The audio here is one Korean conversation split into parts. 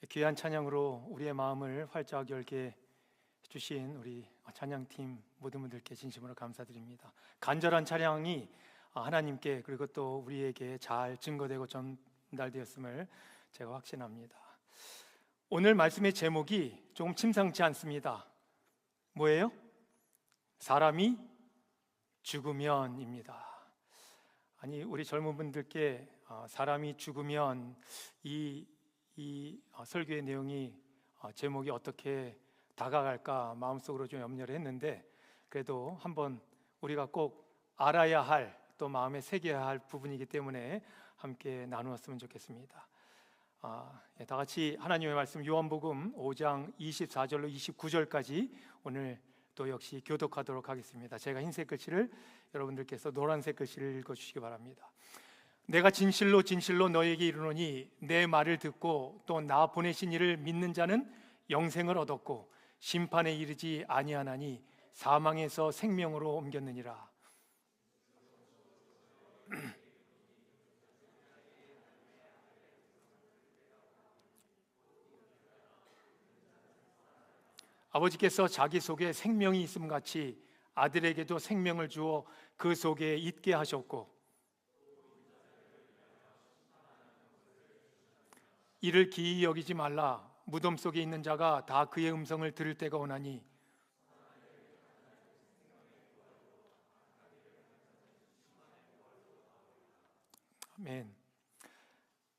귀한 찬양으로 우리의 마음을 활짝 열게 해주신 우리 찬양팀 모든 분들께 진심으로 감사드립니다. 간절한 찬양이 하나님께 그리고 또 우리에게 잘 증거되고 전달되었음을 제가 확신합니다. 오늘 말씀의 제목이 조금 심상치 않습니다. 뭐예요? 사람이 죽으면입니다. 아니, 우리 젊은 분들께 사람이 죽으면 이 설교의 내용이 제목이 어떻게 다가갈까 마음속으로 좀 염려를 했는데, 그래도 한번 우리가 꼭 알아야 할, 또 마음에 새겨야 할 부분이기 때문에 함께 나누었으면 좋겠습니다. 다 같이 하나님의 말씀 요한복음 5장 24절로 29절까지 오늘 또 역시 교독하도록 하겠습니다. 제가 흰색 글씨를, 여러분들께서 노란색 글씨를 읽어주시기 바랍니다. 내가 진실로 진실로 너에게 이르노니 내 말을 듣고 또 나 보내신 이를 믿는 자는 영생을 얻었고 심판에 이르지 아니하나니 사망에서 생명으로 옮겼느니라. 아버지께서 자기 속에 생명이 있음 같이 아들에게도 생명을 주어 그 속에 있게 하셨고 이를 기이 여기지 말라. 무덤 속에 있는 자가 다 그의 음성을 들을 때가 오나니. 아멘.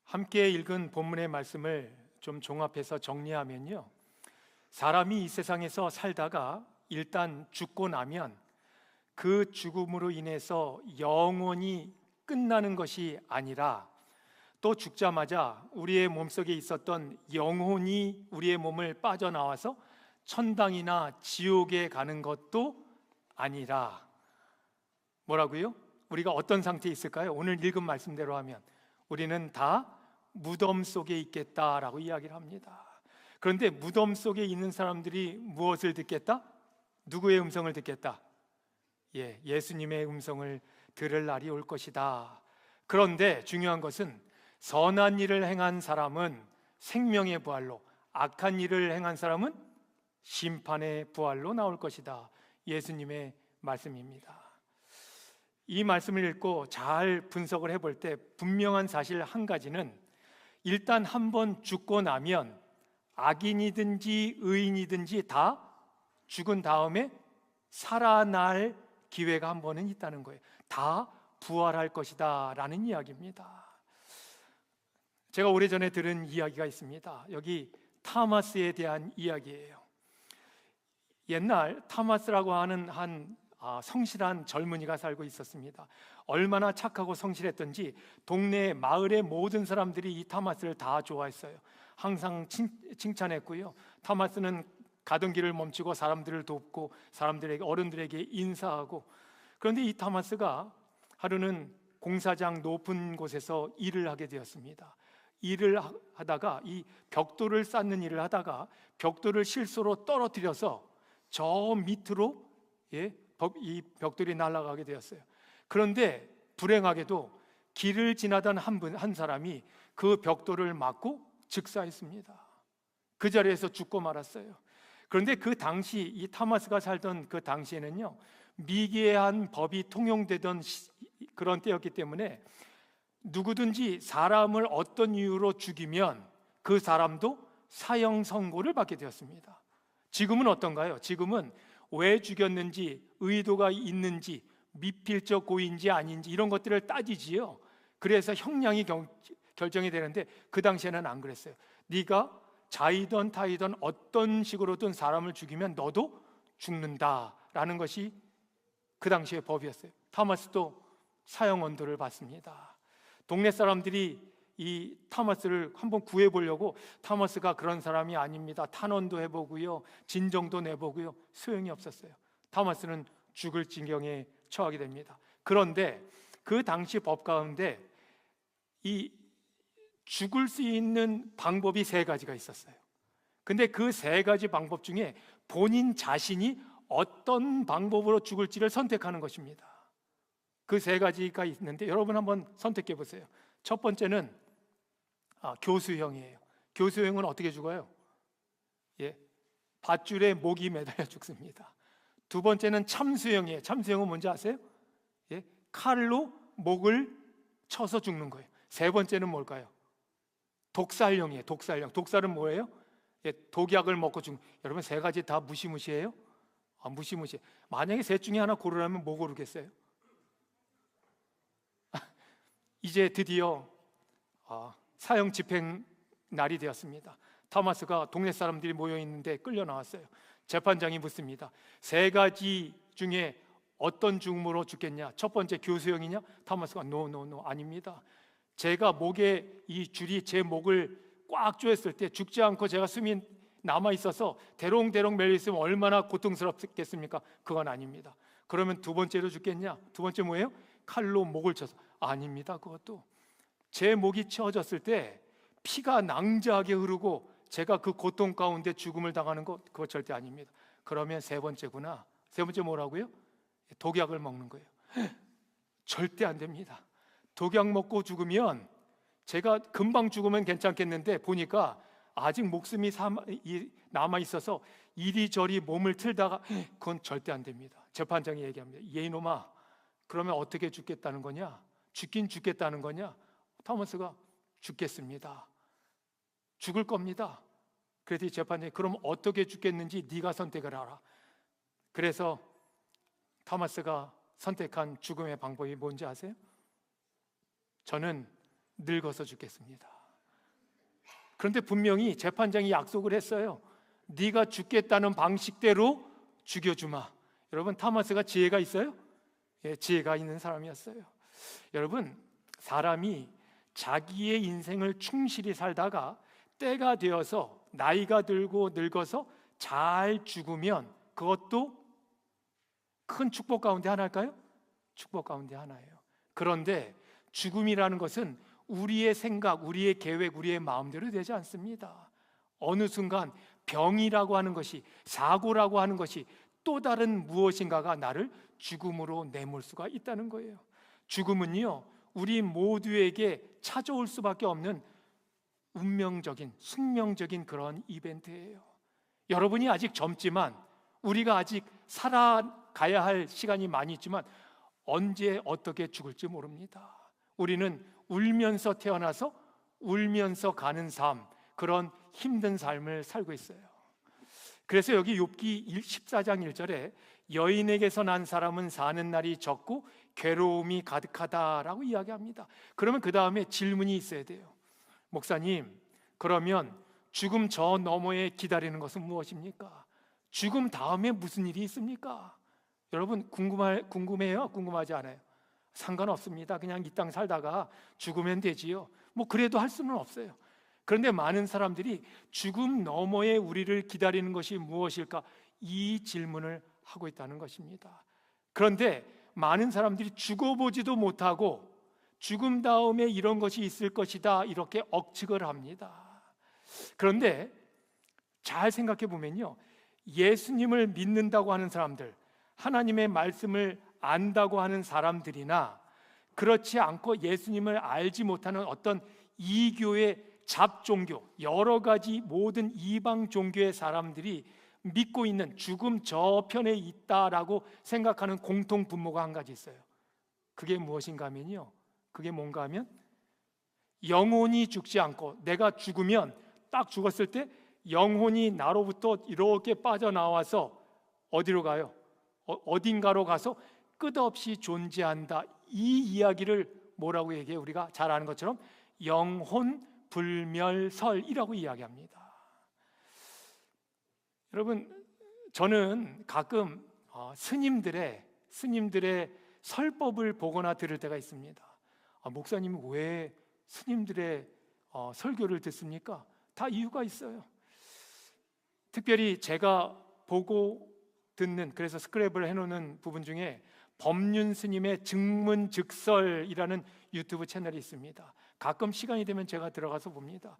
함께 읽은 본문의 말씀을 좀 종합해서 정리하면요, 사람이 이 세상에서 살다가 일단 죽고 나면 그 죽음으로 인해서 영원히 끝나는 것이 아니라 또 죽자마자 우리의 몸속에 있었던 영혼이 우리의 몸을 빠져나와서 천당이나 지옥에 가는 것도 아니라 뭐라고요? 우리가 어떤 상태에 있을까요? 오늘 읽은 말씀대로 하면 우리는 다 무덤 속에 있겠다라고 이야기를 합니다. 그런데 무덤 속에 있는 사람들이 무엇을 듣겠다? 누구의 음성을 듣겠다? 예수님의 음성을 들을 날이 올 것이다. 그런데 중요한 것은 선한 일을 행한 사람은 생명의 부활로, 악한 일을 행한 사람은 심판의 부활로 나올 것이다. 예수님의 말씀입니다. 이 말씀을 읽고 잘 분석을 해볼 때 분명한 사실 한 가지는, 일단 한번 죽고 나면 악인이든지 의인이든지 다 죽은 다음에 살아날 기회가 한 번은 있다는 거예요. 다 부활할 것이다 라는 이야기입니다. 제가 오래전에 들은 이야기가 있습니다. 여기 타마스에 대한 이야기예요. 옛날 타마스라고 하는 한 성실한 젊은이가 살고 있었습니다. 얼마나 착하고 성실했던지 동네 마을의 모든 사람들이 이 타마스를 다 좋아했어요. 항상 칭찬했고요. 타마스는 가던 길을 멈추고 사람들을 돕고 사람들에게, 어른들에게 인사하고. 그런데 이 타마스가 하루는 공사장 높은 곳에서 일을 하게 되었습니다. 일을 하다가 이 벽돌을 쌓는 일을 하다가 벽돌을 실수로 떨어뜨려서 저 밑으로 이 벽돌이 날아가게 되었어요. 그런데 불행하게도 길을 지나던 한 사람이 그 벽돌을 맞고 즉사했습니다. 그 자리에서 죽고 말았어요. 그런데 그 당시 이 타마스가 살던 그 당시에는요, 미개한 법이 통용되던 그런 때였기 때문에 누구든지 사람을 어떤 이유로 죽이면 그 사람도 사형 선고를 받게 되었습니다. 지금은 어떤가요? 지금은 왜 죽였는지, 의도가 있는지, 미필적 고의인지 아닌지 이런 것들을 따지지요. 그래서 형량이 결정이 되는데 그 당시에는 안 그랬어요. 네가 자이든 타이든 어떤 식으로든 사람을 죽이면 너도 죽는다라는 것이 그 당시의 법이었어요. 타마스도 사형 언도를 받습니다. 동네 사람들이 이 타마스를 한번 구해보려고, 타마스가 그런 사람이 아닙니다, 탄원도 해보고요, 진정도 내보고요, 소용이 없었어요. 타마스는 죽을 지경에 처하게 됩니다. 그런데 그 당시 법 가운데 이 죽을 수 있는 방법이 세 가지가 있었어요. 근데 그 세 가지 방법 중에 본인 자신이 어떤 방법으로 죽을지를 선택하는 것입니다. 그 세 가지가 있는데 여러분 한번 선택해 보세요. 첫 번째는 교수형이에요. 교수형은 어떻게 죽어요? 예, 밧줄에 목이 매달려 죽습니다. 두 번째는 참수형이에요. 참수형은 뭔지 아세요? 예, 칼로 목을 쳐서 죽는 거예요. 세 번째는 뭘까요? 독살형이에요. 독살형. 독살은 뭐예요? 예, 독약을 먹고 죽는. 여러분 세 가지 다 무시무시해요? 무시무시해. 만약에 셋 중에 하나 고르라면 뭐 고르겠어요? 이제 드디어 사형 집행 날이 되었습니다. 토마스가 동네 사람들이 모여 있는데 끌려 나왔어요. 재판장이 묻습니다. 세 가지 중에 어떤 죽음으로 죽겠냐? 첫 번째 교수형이냐? 토마스가 노 아닙니다. 제가 목에 이 줄이 제 목을 꽉 조였을 때 죽지 않고 제가 숨이 남아 있어서 대롱대롱 매여 있으면 얼마나 고통스럽겠습니까? 그건 아닙니다. 그러면 두 번째로 죽겠냐? 두 번째 뭐예요? 칼로 목을 쳐서. 아닙니다. 그것도 제 목이 쳐졌을 때 피가 낭자하게 흐르고 제가 그 고통 가운데 죽음을 당하는 것, 그거 절대 아닙니다. 그러면 세 번째구나. 세 번째 뭐라고요? 독약을 먹는 거예요. 절대 안 됩니다. 독약 먹고 죽으면 제가 금방 죽으면 괜찮겠는데 보니까 아직 목숨이 남아 있어서 이리저리 몸을 틀다가 그건 절대 안 됩니다. 재판장이 얘기합니다. 이놈아, 그러면 어떻게 죽겠다는 거냐? 죽긴 죽겠다는 거냐? 토마스가 죽겠습니다. 죽을 겁니다. 그랬더니 재판장이 그럼 어떻게 죽겠는지 네가 선택을 하라. 그래서 토마스가 선택한 죽음의 방법이 뭔지 아세요? 저는 늙어서 죽겠습니다. 그런데 분명히 재판장이 약속을 했어요. 네가 죽겠다는 방식대로 죽여주마. 여러분 토마스가 지혜가 있어요? 예, 지혜가 있는 사람이었어요. 여러분 사람이 자기의 인생을 충실히 살다가 때가 되어서 나이가 들고 늙어서 잘 죽으면 그것도 큰 축복 가운데 하나일까요? 축복 가운데 하나예요. 그런데 죽음이라는 것은 우리의 생각, 우리의 계획, 우리의 마음대로 되지 않습니다. 어느 순간 병이라고 하는 것이, 사고라고 하는 것이 또 다른 무엇인가가 나를 죽음으로 내몰 수가 있다는 거예요. 죽음은요, 우리 모두에게 찾아올 수밖에 없는 운명적인, 숙명적인 그런 이벤트예요. 여러분이 아직 젊지만, 우리가 아직 살아가야 할 시간이 많이 있지만 언제 어떻게 죽을지 모릅니다. 우리는 울면서 태어나서 울면서 가는 삶, 그런 힘든 삶을 살고 있어요. 그래서 여기 욥기 14장 1절에 여인에게서 난 사람은 사는 날이 적고 괴로움이 가득하다라고 이야기합니다. 그러면 그 다음에 질문이 있어야 돼요. 목사님, 그러면 죽음 저 너머에 기다리는 것은 무엇입니까? 죽음 다음에 무슨 일이 있습니까? 여러분 궁금해요? 궁금하지 않아요? 상관없습니다. 그냥 이 땅 살다가 죽으면 되지요. 뭐 그래도 할 수는 없어요. 그런데 많은 사람들이 죽음 너머에 우리를 기다리는 것이 무엇일까? 이 질문을 하고 있다는 것입니다. 그런데 많은 사람들이 죽어보지도 못하고 죽음 다음에 이런 것이 있을 것이다 이렇게 억측을 합니다. 그런데 잘 생각해 보면요, 예수님을 믿는다고 하는 사람들, 하나님의 말씀을 안다고 하는 사람들이나 그렇지 않고 예수님을 알지 못하는 어떤 이교의 잡종교, 여러 가지 모든 이방 종교의 사람들이 믿고 있는 죽음 저편에 있다라고 생각하는 공통 분모가 한 가지 있어요. 그게 무엇인가 하면요, 그게 뭔가 하면 영혼이 죽지 않고 내가 죽으면 딱 죽었을 때 영혼이 나로부터 이렇게 빠져나와서 어디로 가요? 어딘가로 가서 끝없이 존재한다. 이 이야기를 뭐라고 얘기해요? 우리가 잘 아는 것처럼 영혼 불멸설이라고 이야기합니다. 여러분, 저는 가끔 스님들의 설법을 보거나 들을 때가 있습니다. 목사님은 왜 스님들의 설교를 듣습니까? 다 이유가 있어요. 특별히 제가 보고 듣는, 그래서 스크랩을 해놓는 부분 중에 법륜 스님의 증문즉설이라는 유튜브 채널이 있습니다. 가끔 시간이 되면 제가 들어가서 봅니다.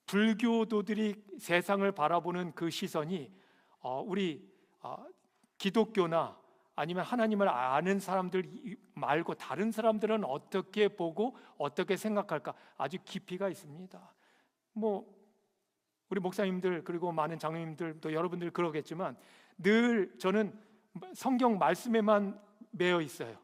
불교도들이 세상을 바라보는 그 시선이 우리 기독교나 아니면 하나님을 아는 사람들 말고 다른 사람들은 어떻게 보고 어떻게 생각할까 아주 깊이가 있습니다. 뭐 우리 목사님들 그리고 많은 장로님들도 여러분들 그러겠지만 늘 저는 성경 말씀에만 매여 있어요.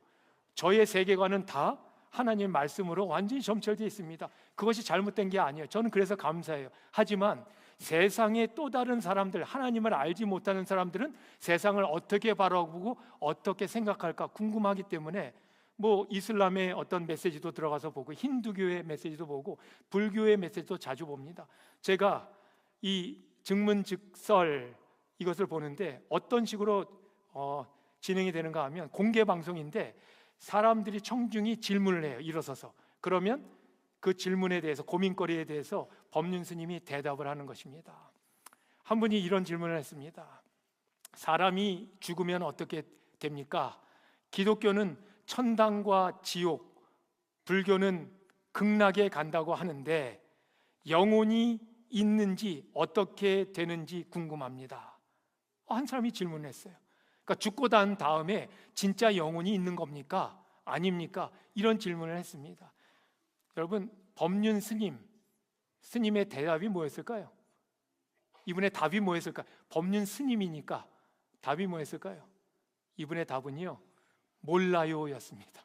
저의 세계관은 다 하나님의 말씀으로 완전히 점철되어 있습니다. 그것이 잘못된 게 아니에요. 저는 그래서 감사해요. 하지만 세상의 또 다른 사람들, 하나님을 알지 못하는 사람들은 세상을 어떻게 바라보고 어떻게 생각할까 궁금하기 때문에 뭐 이슬람의 어떤 메시지도 들어가서 보고 힌두교의 메시지도 보고 불교의 메시지도 자주 봅니다. 제가 이 증문즉설 이것을 보는데 어떤 식으로 진행이 되는가 하면 공개 방송인데 사람들이 청중이 질문을 해요. 일어서서. 그러면 그 질문에 대해서, 고민거리에 대해서 법륜 스님이 대답을 하는 것입니다. 한 분이 이런 질문을 했습니다. 사람이 죽으면 어떻게 됩니까? 기독교는 천당과 지옥, 불교는 극락에 간다고 하는데 영혼이 있는지 어떻게 되는지 궁금합니다. 한 사람이 질문했어요. 그러니까 죽고 난 다음에 진짜 영혼이 있는 겁니까? 아닙니까? 이런 질문을 했습니다. 여러분, 법륜 스님의 대답이 뭐였을까요? 이분의 답이 뭐였을까요? 법륜 스님이니까 답이 뭐였을까요? 이분의 답은요, 몰라요 였습니다.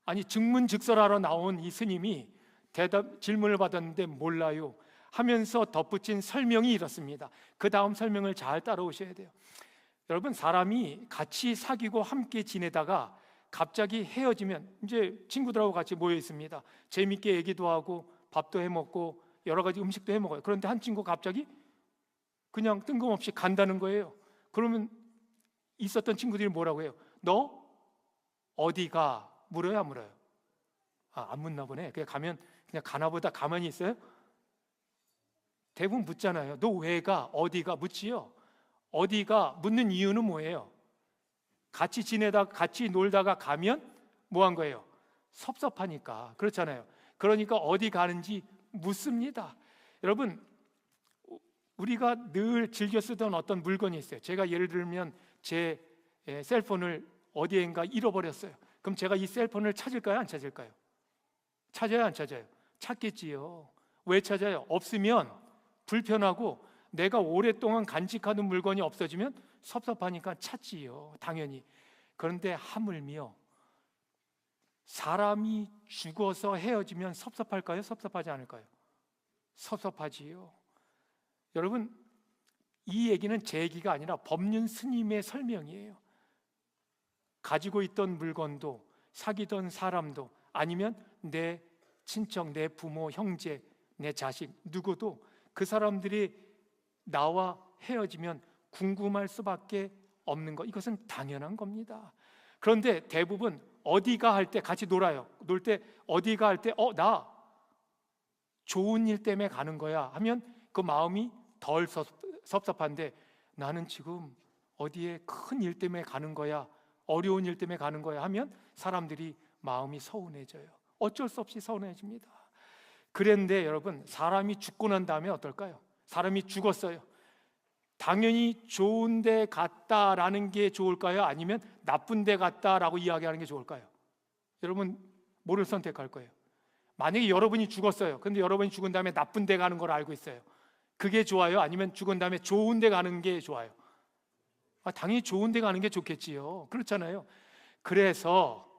아니, 증문즉설하러 나온 이 스님이 질문을 받았는데 몰라요 하면서 덧붙인 설명이 이렇습니다. 그 다음 설명을 잘 따라오셔야 돼요. 여러분, 사람이 같이 사귀고 함께 지내다가 갑자기 헤어지면 이제 친구들하고 같이 모여 있습니다. 재밌게 얘기도 하고 밥도 해 먹고 여러 가지 음식도 해 먹어요. 그런데 한 친구가 갑자기 그냥 뜬금없이 간다는 거예요. 그러면 있었던 친구들이 뭐라고 해요? 너 어디가? 물어요, 안 물어요? 안 묻나 보네. 그냥 가면 그냥 가나 보다 가만히 있어요? 대부분 묻잖아요. 너 왜 가? 어디가? 묻지요. 어디가? 묻는 이유는 뭐예요? 같이 지내다가 같이 놀다가 가면 뭐 한 거예요? 섭섭하니까. 그렇잖아요. 그러니까 어디 가는지 묻습니다. 여러분, 우리가 늘 즐겨 쓰던 어떤 물건이 있어요. 제가 예를 들면 제 셀폰을 어디엔가 잃어버렸어요. 그럼 제가 이 셀폰을 찾을까요? 안 찾을까요? 찾아요? 안 찾아요? 찾겠지요. 왜 찾아요? 없으면 불편하고 내가 오랫동안 간직하는 물건이 없어지면 섭섭하니까 찾지요. 당연히. 그런데 하물며 사람이 죽어서 헤어지면 섭섭할까요? 섭섭하지 않을까요? 섭섭하지요. 여러분, 이 얘기는 제 얘기가 아니라 법륜 스님의 설명이에요. 가지고 있던 물건도, 사귀던 사람도, 아니면 내 친척, 내 부모, 형제, 내 자식, 누구도 그 사람들이 나와 헤어지면 궁금할 수밖에 없는 것, 이것은 당연한 겁니다. 그런데 대부분 어디가 할 때 같이 놀아요. 놀 때 어디가 할 때 나 좋은 일 때문에 가는 거야 하면 그 마음이 덜 섭섭한데, 나는 지금 어디에 큰 일 때문에 가는 거야, 어려운 일 때문에 가는 거야 하면 사람들이 마음이 서운해져요. 어쩔 수 없이 서운해집니다. 그런데 여러분, 사람이 죽고 난 다음에 어떨까요? 사람이 죽었어요. 당연히 좋은 데 갔다라는 게 좋을까요? 아니면 나쁜 데 갔다라고 이야기하는 게 좋을까요? 여러분, 뭐를 선택할 거예요? 만약에 여러분이 죽었어요. 근데 여러분이 죽은 다음에 나쁜 데 가는 걸 알고 있어요. 그게 좋아요? 아니면 죽은 다음에 좋은 데 가는 게 좋아요? 당연히 좋은 데 가는 게 좋겠지요. 그렇잖아요. 그래서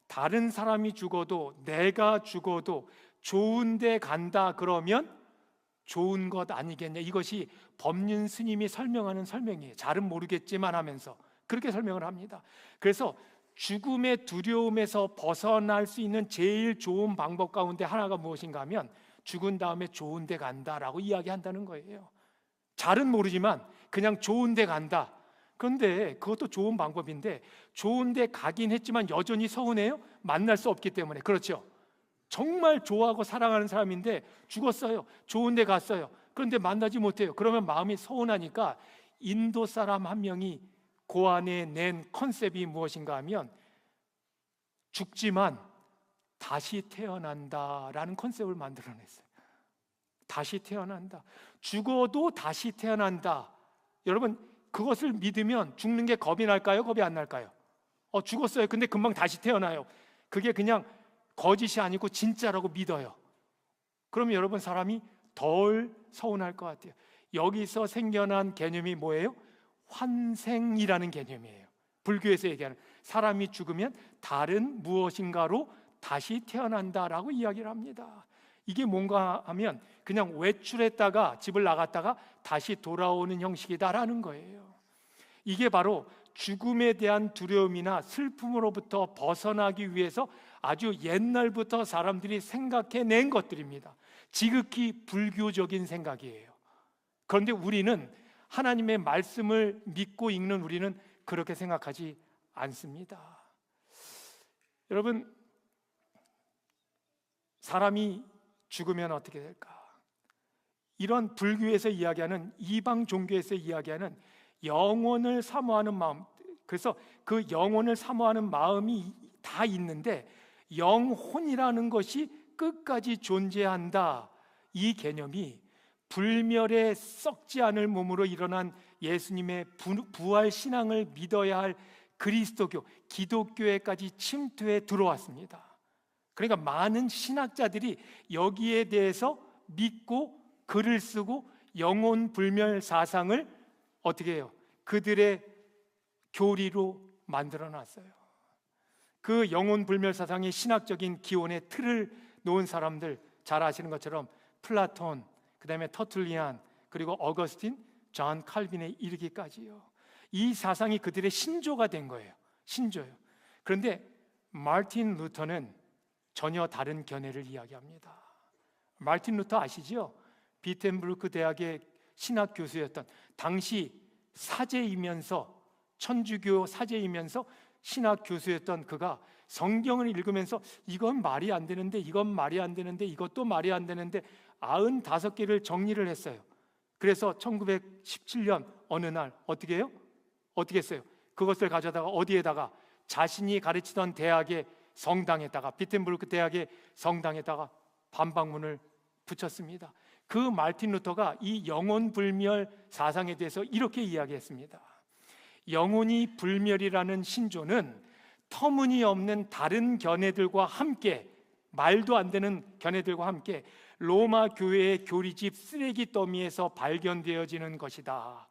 다른 사람이 죽어도, 내가 죽어도 좋은 데 간다 그러면 좋은 것 아니겠냐. 이것이 법륜 스님이 설명하는 설명이에요. 잘은 모르겠지만 하면서 그렇게 설명을 합니다. 그래서 죽음의 두려움에서 벗어날 수 있는 제일 좋은 방법 가운데 하나가 무엇인가 하면 죽은 다음에 좋은 데 간다라고 이야기한다는 거예요. 잘은 모르지만 그냥 좋은 데 간다. 그런데 그것도 좋은 방법인데, 좋은 데 가긴 했지만 여전히 서운해요? 만날 수 없기 때문에. 그렇죠? 정말 좋아하고 사랑하는 사람인데 죽었어요. 좋은 데 갔어요. 그런데 만나지 못해요. 그러면 마음이 서운하니까 인도 사람 한 명이 고안에 낸 컨셉이 무엇인가 하면 죽지만 다시 태어난다라는 컨셉을 만들어냈어요. 다시 태어난다. 죽어도 다시 태어난다. 여러분, 그것을 믿으면 죽는 게 겁이 날까요? 겁이 안 날까요? 죽었어요. 근데 금방 다시 태어나요. 그게 그냥 거짓이 아니고 진짜라고 믿어요. 그러면 여러분, 사람이 덜 서운할 것 같아요. 여기서 생겨난 개념이 뭐예요? 환생이라는 개념이에요. 불교에서 얘기하는 사람이 죽으면 다른 무엇인가로 다시 태어난다라고 이야기를 합니다. 이게 뭔가 하면 그냥 외출했다가 집을 나갔다가 다시 돌아오는 형식이다라는 거예요. 이게 바로 죽음에 대한 두려움이나 슬픔으로부터 벗어나기 위해서 아주 옛날부터 사람들이 생각해낸 것들입니다. 지극히 불교적인 생각이에요. 그런데 우리는 하나님의 말씀을 믿고 읽는 우리는 그렇게 생각하지 않습니다. 여러분, 사람이 죽으면 어떻게 될까? 이런 불교에서 이야기하는, 이방 종교에서 이야기하는 영혼을 사모하는 마음, 그래서 그 영혼을 사모하는 마음이 다 있는데 영혼이라는 것이 끝까지 존재한다, 이 개념이 불멸에 썩지 않을 몸으로 일어난 예수님의 부활 신앙을 믿어야 할 그리스도교, 기독교에까지 침투해 들어왔습니다. 그러니까 많은 신학자들이 여기에 대해서 믿고 글을 쓰고 영혼 불멸 사상을 어떻게 해요? 그들의 교리로 만들어 놨어요. 그 영혼 불멸 사상의 신학적인 기원의 틀을 놓은 사람들 잘 아시는 것처럼 플라톤, 그 다음에 터툴리안, 그리고 어거스틴, 존 칼빈에 이르기까지요. 이 사상이 그들의 신조가 된 거예요. 신조예요. 그런데 마틴 루터는 전혀 다른 견해를 이야기합니다. 마틴 루터 아시죠? 비텐부르크 대학의 신학 교수였던, 당시 사제이면서, 천주교 사제이면서 신학 교수였던 그가 성경을 읽으면서 이건 말이 안 되는데, 이건 말이 안 되는데, 이것도 말이 안 되는데 95개를 정리를 했어요. 그래서 1917년 어느 날 어떻게 해요? 어떻게 했어요? 그것을 가져다가 어디에다가? 자신이 가르치던 대학의 성당에다가, 비텐부르크 대학의 성당에다가 반박문을 붙였습니다. 그 마틴 루터가 이 영혼 불멸 사상에 대해서 이렇게 이야기했습니다. 영혼이 불멸이라는 신조는 터무니없는 다른 견해들과 함께, 말도 안 되는 견해들과 함께 로마 교회의 교리집 쓰레기 더미에서 발견되어지는 것이다.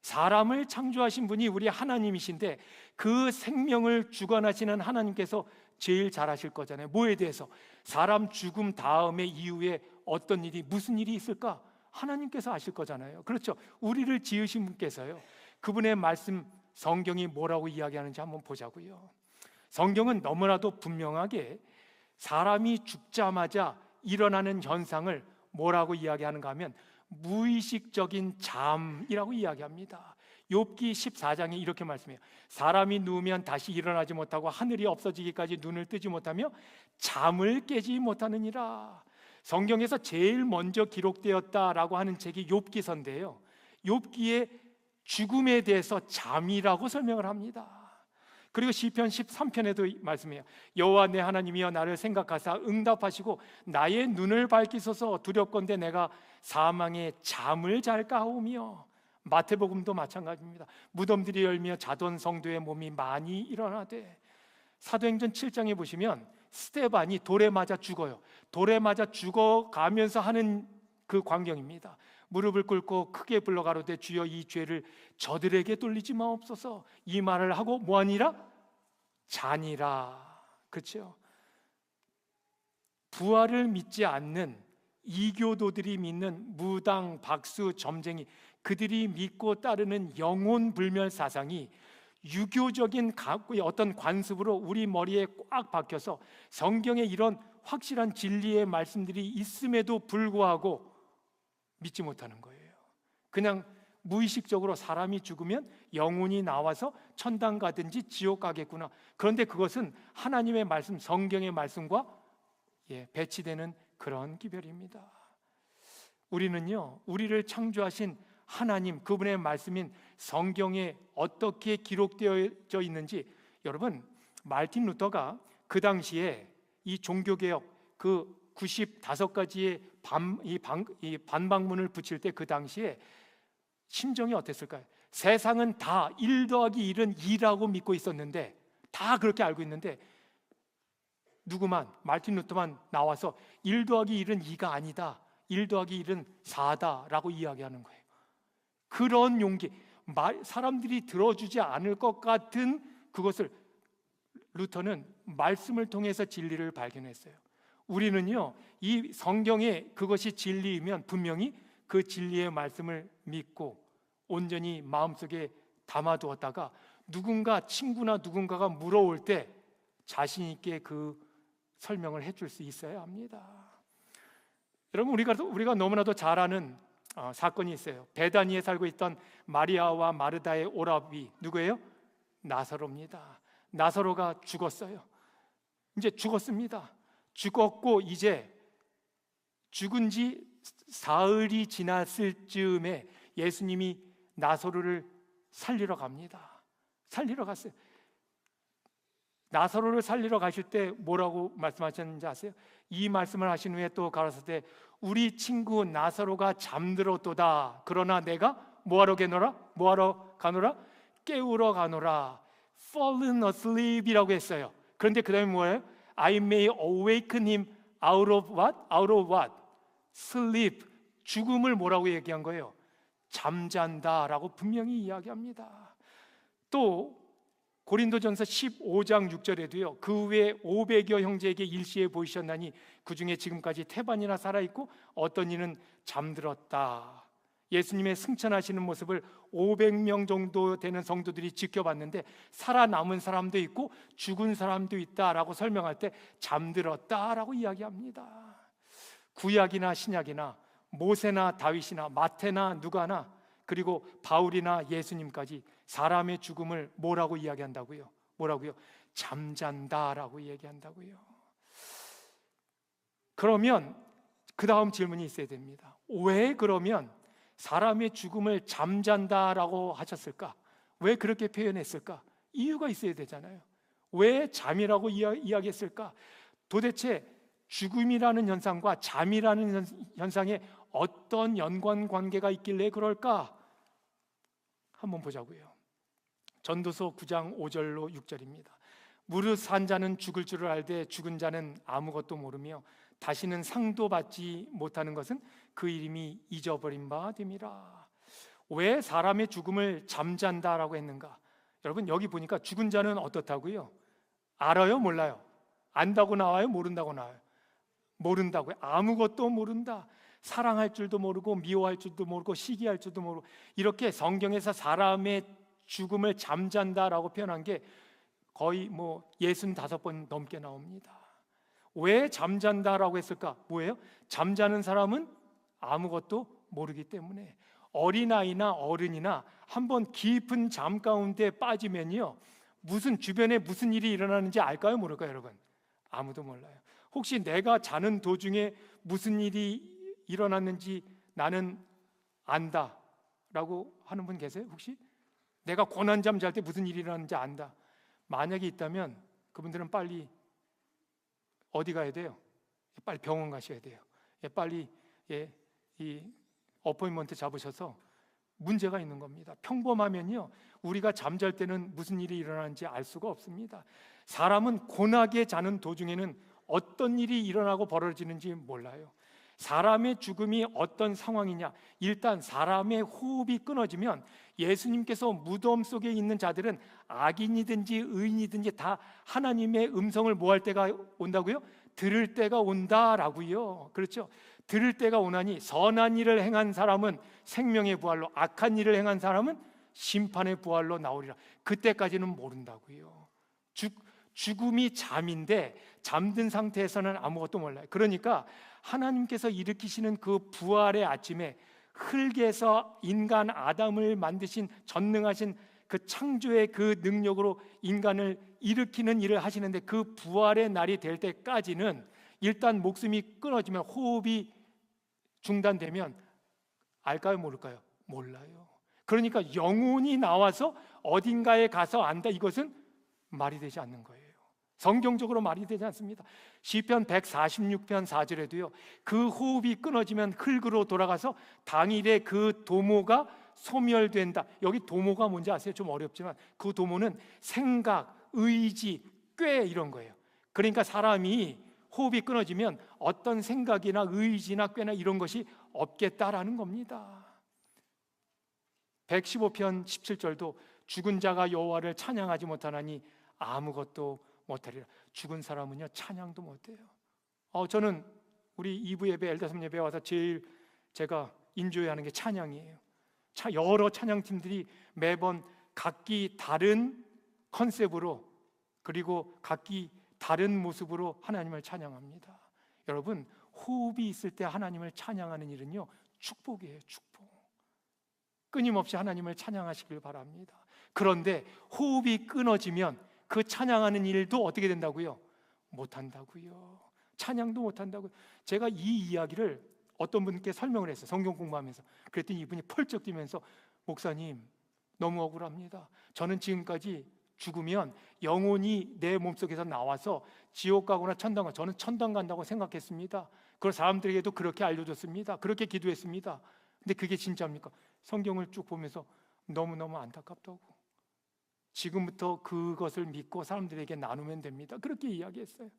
사람을 창조하신 분이 우리 하나님이신데 그 생명을 주관하시는 하나님께서 제일 잘 아실 거잖아요. 뭐에 대해서? 사람 죽음 다음에 이후에 어떤 일이, 무슨 일이 있을까? 하나님께서 아실 거잖아요. 그렇죠? 우리를 지으신 분께서요. 그분의 말씀, 성경이 뭐라고 이야기하는지 한번 보자고요. 성경은 너무나도 분명하게 사람이 죽자마자 일어나는 현상을 뭐라고 이야기하는가 하면 무의식적인 잠이라고 이야기합니다. 욥기 14장에 이렇게 말씀해요. 사람이 누우면 다시 일어나지 못하고 하늘이 없어지기까지 눈을 뜨지 못하며 잠을 깨지 못하느니라. 성경에서 제일 먼저 기록되었다라고 하는 책이 욥기서인데요, 욥기의 죽음에 대해서 잠이라고 설명을 합니다. 그리고 시편 13편에도 말씀해요. 여호와 내 하나님이여 나를 생각하사 응답하시고 나의 눈을 밝히소서. 두렵건대 내가 사망의 잠을 잘까 하오며. 마태복음도 마찬가지입니다. 무덤들이 열며 자던 성도의 몸이 많이 일어나되. 사도행전 7장에 보시면 스데반이 돌에 맞아 죽어요. 돌에 맞아 죽어가면서 하는 그 광경입니다. 무릎을 꿇고 크게 불러가로되 주여 이 죄를 저들에게 돌리지 마옵소서. 이 말을 하고 뭐하니라? 자니라. 그렇죠? 부활을 믿지 않는 이교도들이 믿는 무당, 박수, 점쟁이, 그들이 믿고 따르는 영혼 불멸 사상이 유교적인 어떤 관습으로 우리 머리에 꽉 박혀서 성경에 이런 확실한 진리의 말씀들이 있음에도 불구하고 믿지 못하는 거예요. 그냥 무의식적으로 사람이 죽으면 영혼이 나와서 천당 가든지 지옥 가겠구나. 그런데 그것은 하나님의 말씀, 성경의 말씀과 배치되는 그런 기별입니다. 우리는요, 우리를 창조하신 하나님, 그분의 말씀인 성경에 어떻게 기록되어 있는지, 여러분, 마틴 루터가 그 당시에 이 종교개혁 그 95가지의 반박문을 붙일 때 그 당시에 심정이 어땠을까요? 세상은 다 1 더하기 1은 2라고 믿고 있었는데, 다 그렇게 알고 있는데 누구만, 마틴 루터만 나와서 1 더하기 1은 2가 아니다, 1 더하기 1은 4다 라고 이야기하는 거예요. 그런 용기, 사람들이 들어주지 않을 것 같은 그것을 루터는 말씀을 통해서 진리를 발견했어요. 우리는요, 이 성경에 그것이 진리이면 분명히 그 진리의 말씀을 믿고 온전히 마음속에 담아두었다가 누군가, 친구나 누군가가 물어올 때 자신 있게 그 설명을 해줄 수 있어야 합니다. 여러분, 우리가 너무나도 잘 아는 사건이 있어요. 베다니에 살고 있던 마리아와 마르다의 오라비, 누구예요? 나사로입니다. 나사로가 죽었어요. 이제 죽었습니다. 죽었고 이제 죽은 지 사흘이 지났을 즈음에 예수님이 나사로를 살리러 갑니다. 살리러 갔어요. 나사로를 살리러 가실 때 뭐라고 말씀하셨는지 아세요? 이 말씀을 하신 후에 또 가라사대 우리 친구 나사로가 잠들었도다. 그러나 내가 뭐하러 가노라? 깨우러 가노라. Fallen asleep이라고 했어요. 그런데 그 다음에 뭐예요? I may awaken him out of what? Out of what? Sleep. 죽음을 뭐라고 얘기한 거예요? 잠잔다라고 분명히 이야기합니다. 또 고린도전서 15장 6절에도요, 그 후에 500여 형제에게 일시에 보이셨나니 그 중에 지금까지 태반이나 살아있고 어떤 이는 잠들었다. 예수님의 승천하시는 모습을 500명 정도 되는 성도들이 지켜봤는데 살아남은 사람도 있고 죽은 사람도 있다라고 설명할 때 잠들었다라고 이야기합니다. 구약이나 신약이나 모세나 다윗이나 마태나 누가나 그리고 바울이나 예수님까지 사람의 죽음을 뭐라고 이야기한다고요? 뭐라고요? 잠잔다라고 얘기한다고요. 그러면 그 다음 질문이 있어야 됩니다. 왜 그러면 사람의 죽음을 잠잔다라고 하셨을까? 왜 그렇게 표현했을까? 이유가 있어야 되잖아요. 왜 잠이라고 이야기했을까? 도대체 죽음이라는 현상과 잠이라는 현상에 어떤 연관관계가 있길래 그럴까? 한번 보자고요. 전도서 9장 5절로 6절입니다. 무릇 산 자는 죽을 줄을 알되 죽은 자는 아무것도 모르며 다시는 상도 받지 못하는 것은 그 이름이 잊어버린 바 됨이라. 왜 사람의 죽음을 잠잔다라고 했는가? 여러분, 여기 보니까 죽은 자는 어떻다고요? 알아요? 몰라요? 안다고 나와요? 모른다고 나와요? 모른다고요. 아무것도 모른다. 사랑할 줄도 모르고 미워할 줄도 모르고 시기할 줄도 모르고, 이렇게 성경에서 사람의 죽음을 잠잔다라고 표현한 게 거의 65번 넘게 나옵니다. 왜 잠잔다라고 했을까? 뭐예요? 잠자는 사람은 아무것도 모르기 때문에. 어린아이나 어른이나 한번 깊은 잠 가운데 빠지면요, 주변에 무슨 일이 일어나는지 알까요? 모를까요, 여러분? 아무도 몰라요. 혹시 내가 자는 도중에 무슨 일이 일어났는지 나는 안다 라고 하는 분 계세요? 혹시? 내가 고난잠 잘 때 무슨 일이 일어났는지 안다. 만약에 있다면 그분들은 빨리 어디 가야 돼요? 빨리 병원 가셔야 돼요. 빨리 이 어포인먼트 잡으셔서 문제가 있는 겁니다. 평범하면요, 우리가 잠잘 때는 무슨 일이 일어나는지 알 수가 없습니다. 사람은 고나게 자는 도중에는 어떤 일이 일어나고 벌어지는지 몰라요. 사람의 죽음이 어떤 상황이냐? 일단 사람의 호흡이 끊어지면 예수님께서 무덤 속에 있는 자들은 악인이든지 의인이든지 다 하나님의 음성을 뭐 할 때가 온다고요? 들을 때가 온다라고요. 그렇죠? 들을 때가 오나니 선한 일을 행한 사람은 생명의 부활로, 악한 일을 행한 사람은 심판의 부활로 나오리라. 그때까지는 모른다고요. 죽음이 잠인데 잠든 상태에서는 아무것도 몰라요. 그러니까 하나님께서 일으키시는 그 부활의 아침에 흙에서 인간 아담을 만드신 전능하신 그 창조의 그 능력으로 인간을 일으키는 일을 하시는데, 그 부활의 날이 될 때까지는 일단 목숨이 끊어지면, 호흡이 중단되면 알까요? 모를까요? 몰라요. 그러니까 영혼이 나와서 어딘가에 가서 안다, 이것은 말이 되지 않는 거예요. 성경적으로 말이 되지 않습니다. 시편 146편 4절에도요, 그 호흡이 끊어지면 흙으로 돌아가서 당일에 그 도모가 소멸된다. 여기 도모가 뭔지 아세요? 좀 어렵지만 그 도모는 생각, 의지, 꾀 이런 거예요. 그러니까 사람이 호흡이 끊어지면 어떤 생각이나 의지나 꾀나 이런 것이 없겠다라는 겁니다. 115편 17절도 죽은 자가 여호와를 찬양하지 못하나니 아무것도 못하리라. 죽은 사람은요 찬양도 못해요. 저는 우리 2부 예배, 엘다섬 예배에 와서 제일 제가 인조해하는 게 찬양이에요. 여러 찬양팀들이 매번 각기 다른 컨셉으로 그리고 각기 다른 모습으로 하나님을 찬양합니다. 여러분, 호흡이 있을 때 하나님을 찬양하는 일은요 축복이에요. 축복. 끊임없이 하나님을 찬양하시길 바랍니다. 그런데 호흡이 끊어지면 그 찬양하는 일도 어떻게 된다고요? 못한다고요. 찬양도 못한다고요. 제가 이 이야기를 어떤 분께 설명을 했어요. 성경 공부하면서. 그랬더니 이분이 펄쩍 뛰면서 목사님 너무 억울합니다. 저는 지금까지 죽으면 영혼이 내 몸속에서 나와서 지옥 가거나 천당 가거나 저는 천당 간다고 생각했습니다. 그걸 사람들에게도 그렇게 알려줬습니다. 그렇게 기도했습니다. 근데 그게 진짜입니까? 성경을 쭉 보면서 너무너무 안타깝다고. 지금부터 그것을 믿고 사람들에게 나누면 됩니다. 그렇게 이야기했어요.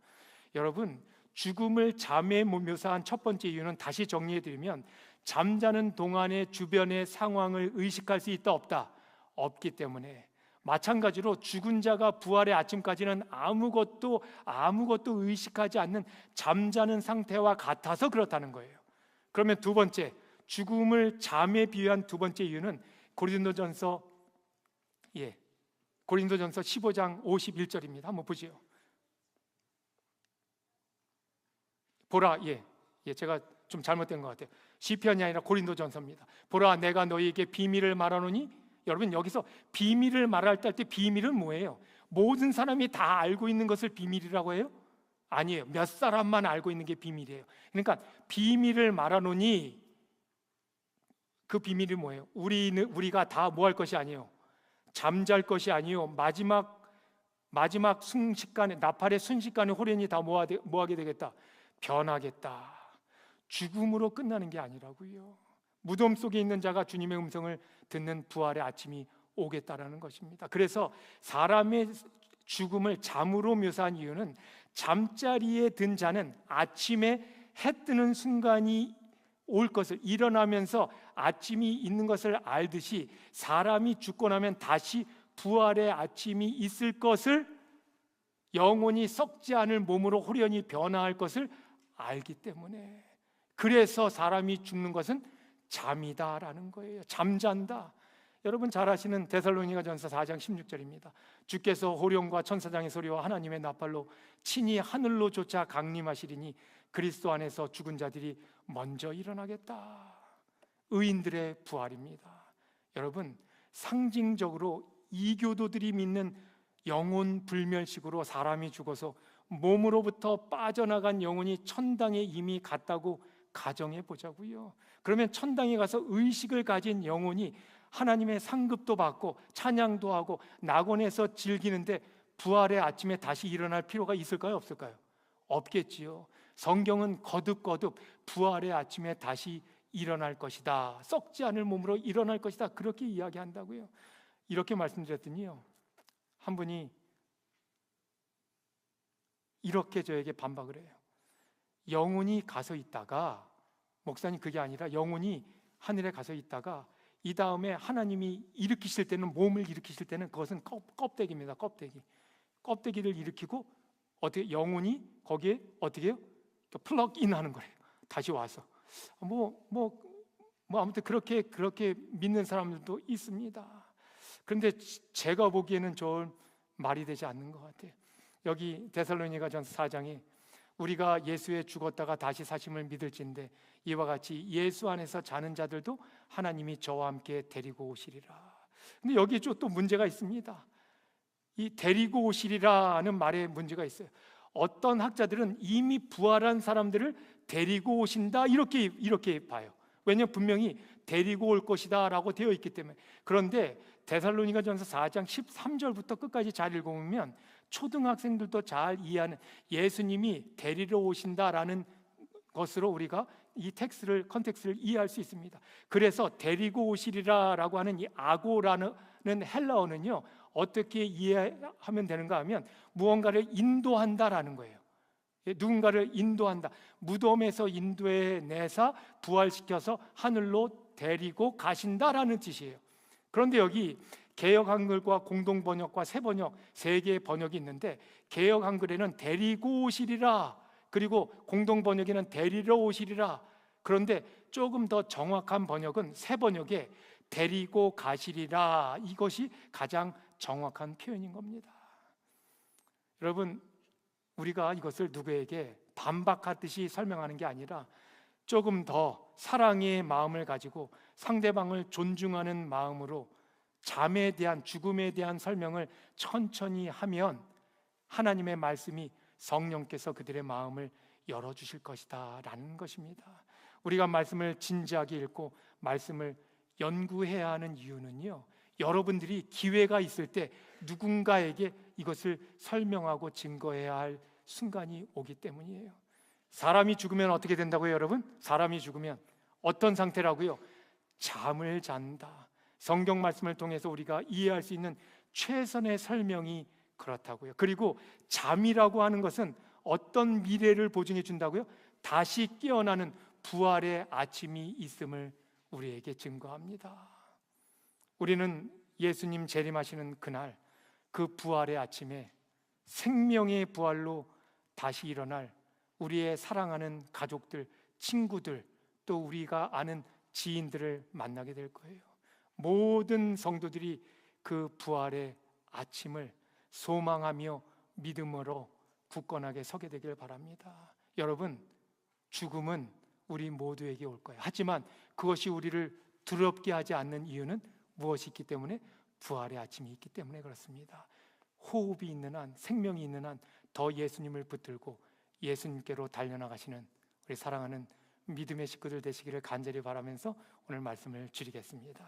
여러분, 죽음을 잠에 묘사한 첫 번째 이유는 다시 정리해드리면 잠자는 동안의 주변의 상황을 의식할 수 있다 없다? 없기 때문에 마찬가지로 죽은 자가 부활의 아침까지는 아무것도 의식하지 않는 잠자는 상태와 같아서 그렇다는 거예요. 그러면 두 번째, 죽음을 잠에 비유한 두 번째 이유는 고린도전서 15장 51절입니다. 한번 보지요. 보라, 제가 좀 잘못된 것 같아요. 시편이 아니라 고린도전서입니다. 보라, 내가 너희에게 비밀을 말하노니. 여러분, 여기서 비밀을 말할 때 비밀은 뭐예요? 모든 사람이 다 알고 있는 것을 비밀이라고 해요? 아니에요. 몇 사람만 알고 있는 게 비밀이에요. 그러니까 비밀을 말하노니 그 비밀이 뭐예요? 우리가 다 뭐 할 것이 아니에요. 잠잘 것이 아니요 마지막 순식간에 나팔의 순식간에 호련히 다 뭐하게 되겠다? 변하겠다. 죽음으로 끝나는 게 아니라고요. 무덤 속에 있는 자가 주님의 음성을 듣는 부활의 아침이 오겠다라는 것입니다. 그래서 사람의 죽음을 잠으로 묘사한 이유는 잠자리에 든 자는 아침에 해 뜨는 순간이 올 것을 일어나면서 아침이 있는 것을 알듯이 사람이 죽고 나면 다시 부활의 아침이 있을 것을, 영혼이 썩지 않을 몸으로 호련히 변화할 것을 알기 때문에, 그래서 사람이 죽는 것은 잠이다라는 거예요. 잠잔다. 여러분 잘 아시는 데살로니가전서 4장 16절입니다. 주께서 호령과 천사장의 소리와 하나님의 나팔로 친히 하늘로 쫓아 강림하시리니 그리스도 안에서 죽은 자들이 먼저 일어나겠다. 의인들의 부활입니다. 여러분, 상징적으로 이교도들이 믿는 영혼 불멸식으로 사람이 죽어서 몸으로부터 빠져나간 영혼이 천당에 이미 갔다고 가정해 보자고요. 그러면 천당에 가서 의식을 가진 영혼이 하나님의 상급도 받고 찬양도 하고 낙원에서 즐기는데 부활의 아침에 다시 일어날 필요가 있을까요? 없을까요? 없겠지요. 성경은 거듭 부활의 아침에 다시 일어날 것이다. 썩지 않을 몸으로 일어날 것이다. 그렇게 이야기한다고요. 이렇게 말씀드렸더니요, 한 분이 이렇게 저에게 반박을 해요. 영혼이 가서 있다가, 목사님 그게 아니라 영혼이 하늘에 가서 있다가 이 다음에 하나님이 일으키실 때는, 몸을 일으키실 때는 그것은 껍데기입니다. 껍데기를 일으키고 어떻게 영혼이 거기에 어떻게 해요? 플러그인 하는 거예요. 다시 와서 아무튼 그렇게 믿는 사람들도 있습니다. 그런데 제가 보기에는 좋은 말이 되지 않는 것 같아요. 여기 데살로니가전서 4장에 우리가 예수에 죽었다가 다시 사심을 믿을진데 이와 같이 예수 안에서 자는 자들도 하나님이 저와 함께 데리고 오시리라. 근데 여기에 또 문제가 있습니다. 이 데리고 오시리라는 말에 문제가 있어요. 어떤 학자들은 이미 부활한 사람들을 데리고 오신다 이렇게 봐요. 왜냐하면 분명히 데리고 올 것이다 라고 되어 있기 때문에. 그런데 데살로니가전서 4장 13절부터 끝까지 잘 읽어보면 초등학생들도 잘 이해하는 예수님이 데리러 오신다라는 것으로 우리가 이 컨텍스트를 이해할 수 있습니다. 그래서 데리고 오시리라라고 하는 이 아고라는 헬라어는요, 어떻게 이해하면 되는가 하면 무언가를 인도한다라는 거예요. 누군가를 인도한다. 무덤에서 인도해내사 부활시켜서 하늘로 데리고 가신다라는 뜻이에요. 그런데 여기 개역 한글과 공동 번역과 새 번역 세 개의 번역이 있는데, 개역 한글에는 데리고 오시리라, 그리고 공동 번역에는 데리러 오시리라. 그런데 조금 더 정확한 번역은 새 번역에 데리고 가시리라. 이것이 가장 정확한 표현인 겁니다. 여러분, 우리가 이것을 누구에게 반박하듯이 설명하는 게 아니라 조금 더 사랑의 마음을 가지고 상대방을 존중하는 마음으로 잠에 대한, 죽음에 대한 설명을 천천히 하면 하나님의 말씀이 성령께서 그들의 마음을 열어주실 것이다 라는 것입니다. 우리가 말씀을 진지하게 읽고 말씀을 연구해야 하는 이유는요, 여러분들이 기회가 있을 때 누군가에게 이것을 설명하고 증거해야 할 순간이 오기 때문이에요. 사람이 죽으면 어떻게 된다고요, 여러분? 사람이 죽으면 어떤 상태라고요? 잠을 잔다. 성경 말씀을 통해서 우리가 이해할 수 있는 최선의 설명이 그렇다고요. 그리고 잠이라고 하는 것은 어떤 미래를 보증해 준다고요? 다시 깨어나는 부활의 아침이 있음을 우리에게 증거합니다. 우리는 예수님 재림하시는 그날, 그 부활의 아침에 생명의 부활로 다시 일어날 우리의 사랑하는 가족들, 친구들, 또 우리가 아는 지인들을 만나게 될 거예요. 모든 성도들이 그 부활의 아침을 소망하며 믿음으로 굳건하게 서게 되길 바랍니다. 여러분, 죽음은 우리 모두에게 올 거예요. 하지만 그것이 우리를 두렵게 하지 않는 이유는 무엇이 있기 때문에? 부활의 아침이 있기 때문에 그렇습니다. 호흡이 있는 한, 생명이 있는 한 더 예수님을 붙들고 예수님께로 달려나가시는 우리 사랑하는 믿음의 식구들 되시기를 간절히 바라면서 오늘 말씀을 줄이겠습니다.